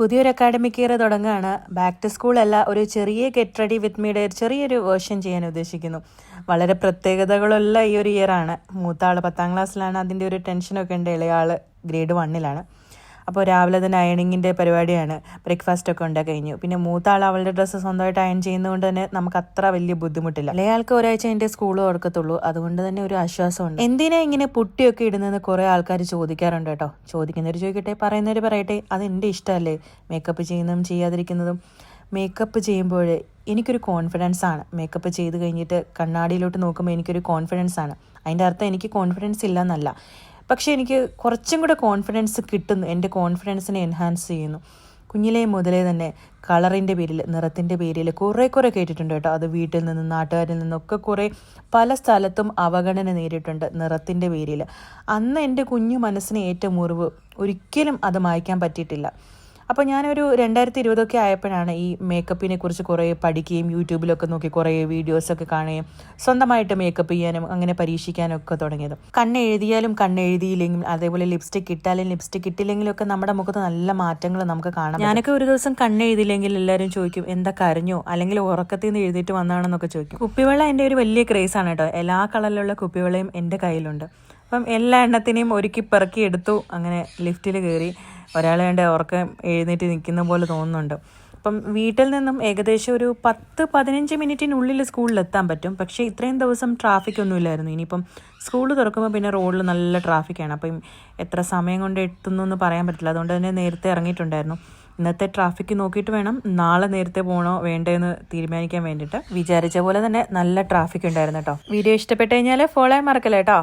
പുതിയൊരു academic year തുടങ്ങുകയാണ്. Back to school അല്ല, ഒരു ചെറിയ ഗെറ്റ് റെഡി വിത്ത് മീയുടെ ചെറിയൊരു വേർഷൻ ചെയ്യാൻ ഉദ്ദേശിക്കുന്നു. വളരെ പ്രത്യേകതകളുള്ള ഈ ഒരു ഇയറാണ്. മൂത്ത ആൾ 10ാം ക്ലാസ്സിലാണ്, അതിൻ്റെ ഒരു ടെൻഷനൊക്കെ ഉണ്ട്. ഇളയാൾ ഗ്രേഡ് 1-ലാണ്. അപ്പോൾ രാവിലെ തന്നെ അയണിങ്ങിൻ്റെ പരിപാടിയാണ്. ബ്രേക്ക്ഫാസ്റ്റൊക്കെ ഉണ്ടാക്കി കഴിഞ്ഞു. പിന്നെ മൂത്ത ആൾ അവളുടെ ഡ്രസ്സ് സ്വന്തമായിട്ട് അയൺ ചെയ്യുന്നതുകൊണ്ട് തന്നെ നമുക്ക് അത്ര വലിയ ബുദ്ധിമുട്ടില്ല. ഇളയാൾക്ക് ഒരാഴ്ച എൻ്റെ സ്കൂൾ തുറക്കത്തുള്ളൂ, അതുകൊണ്ട് തന്നെ ഒരു ആശ്വാസമുണ്ട്. എന്തിനാ ഇങ്ങനെ പുട്ടിയൊക്കെ ഇടുന്നതെന്ന് കുറേ ആൾക്കാർ ചോദിക്കാറുണ്ട് കേട്ടോ. ചോദിക്കുന്നവർ ചോദിക്കട്ടെ, പറയുന്നവർ പറയട്ടെ. അത് എൻ്റെ ഇഷ്ടമല്ലേ, മേക്കപ്പ് ചെയ്യുന്നതും ചെയ്യാതിരിക്കുന്നതും. മേക്കപ്പ് ചെയ്യുമ്പോൾ എനിക്കൊരു കോൺഫിഡൻസ് ആണ്. മേക്കപ്പ് ചെയ്ത് കഴിഞ്ഞിട്ട് കണ്ണാടിയിലോട്ട് നോക്കുമ്പോൾ എനിക്കൊരു കോൺഫിഡൻസ് ആണ്. അതിൻ്റെ അർത്ഥം എനിക്ക് കോൺഫിഡൻസ് ഇല്ല എന്നല്ല, പക്ഷേ എനിക്ക് കുറച്ചും കൂടെ കോൺഫിഡൻസ് കിട്ടുന്നു. എൻ്റെ കോൺഫിഡൻസിനെ എൻഹാൻസ് ചെയ്യുന്നു. കുഞ്ഞിലേ മുതലേ തന്നെ കളറിൻ്റെ പേരിൽ, നിറത്തിൻ്റെ പേരിൽ കുറേ കേട്ടിട്ടുണ്ട് കേട്ടോ. അത് വീട്ടിൽ നിന്നും നാട്ടുകാരിൽ നിന്നൊക്കെ കുറേ പല സ്ഥലത്തും അവഗണന നേരിട്ടുണ്ട് നിറത്തിൻ്റെ പേരിൽ. അന്ന് എൻ്റെ കുഞ്ഞു മനസ്സിന് ഏറ്റ മുറിവ് ഒരിക്കലും അത് മായ്ക്കാൻ പറ്റിയിട്ടില്ല. അപ്പോൾ ഞാനൊരു 2020 ആയപ്പോഴാണ് ഈ മേക്കപ്പിനെ കുറിച്ച് കുറേ പഠിക്കുകയും യൂട്യൂബിലൊക്കെ നോക്കി കുറേ വീഡിയോസൊക്കെ കാണുകയും സ്വന്തമായിട്ട് മേക്കപ്പ് ചെയ്യാനും അങ്ങനെ പരീക്ഷിക്കാനും ഒക്കെ തുടങ്ങിയത്. കണ്ണെഴുതിയാലും കണ്ണെഴുതിയില്ലെങ്കിലും, അതേപോലെ ലിപ്സ്റ്റിക് ഇട്ടാലും ലിപ്സ്റ്റിക് ഇട്ടില്ലെങ്കിലും ഒക്കെ നമ്മുടെ മുഖത്ത് നല്ല മാറ്റങ്ങൾ നമുക്ക് കാണാം. ഞാനൊക്കെ ഒരു ദിവസം കണ്ണെഴുതിയില്ലെങ്കിൽ എല്ലാവരും ചോദിക്കും, എന്താ കരഞ്ഞോ, അല്ലെങ്കിൽ ഉറക്കത്തിൽ നിന്ന് എഴുതിയിട്ട് വന്നതാണെന്നൊക്കെ ചോദിക്കും. കുപ്പിവെള്ളം എൻ്റെ ഒരു വലിയ ക്രേസാണ് കേട്ടോ. എല്ലാ കളറിലുള്ള കുപ്പിവെള്ളയും എൻ്റെ കയ്യിലുണ്ട്. അപ്പം എല്ലാ എണ്ണത്തിനെയും ഒരുക്കി പെറുക്കി എടുത്തു. അങ്ങനെ ലിഫ്റ്റിൽ കയറി. ഒരാളെ വേണ്ട ഉറക്കം എഴുന്നേറ്റ് നിൽക്കുന്ന പോലെ തോന്നുന്നുണ്ട്. അപ്പം വീട്ടിൽ നിന്നും ഏകദേശം ഒരു 10-15 മിനിറ്റിനുള്ളിൽ സ്കൂളിലെത്താൻ പറ്റും. പക്ഷേ ഇത്രയും ദിവസം ട്രാഫിക് ഒന്നും ഇല്ലായിരുന്നു. ഇനിയിപ്പം സ്കൂൾ തുറക്കുമ്പോൾ പിന്നെ റോഡിൽ നല്ല ട്രാഫിക്കാണ്. അപ്പം എത്ര സമയം കൊണ്ട് എത്തുന്നു എന്ന് പറയാൻ പറ്റില്ല. അതുകൊണ്ട് തന്നെ നേരത്തെ ഇറങ്ങിയിട്ടുണ്ടായിരുന്നു. ഇന്നത്തെ ട്രാഫിക്ക് നോക്കിയിട്ട് വേണം നാളെ നേരത്തെ പോകണോ വേണ്ടതെന്ന് തീരുമാനിക്കാൻ വേണ്ടിയിട്ട്. വിചാരിച്ച പോലെ തന്നെ നല്ല ട്രാഫിക് ഉണ്ടായിരുന്നു കേട്ടോ. വീഡിയോ ഇഷ്ടപ്പെട്ട് കഴിഞ്ഞാൽ ഫോളോ ചെയ്യാൻ മറക്കല്ലേ കേട്ടോ.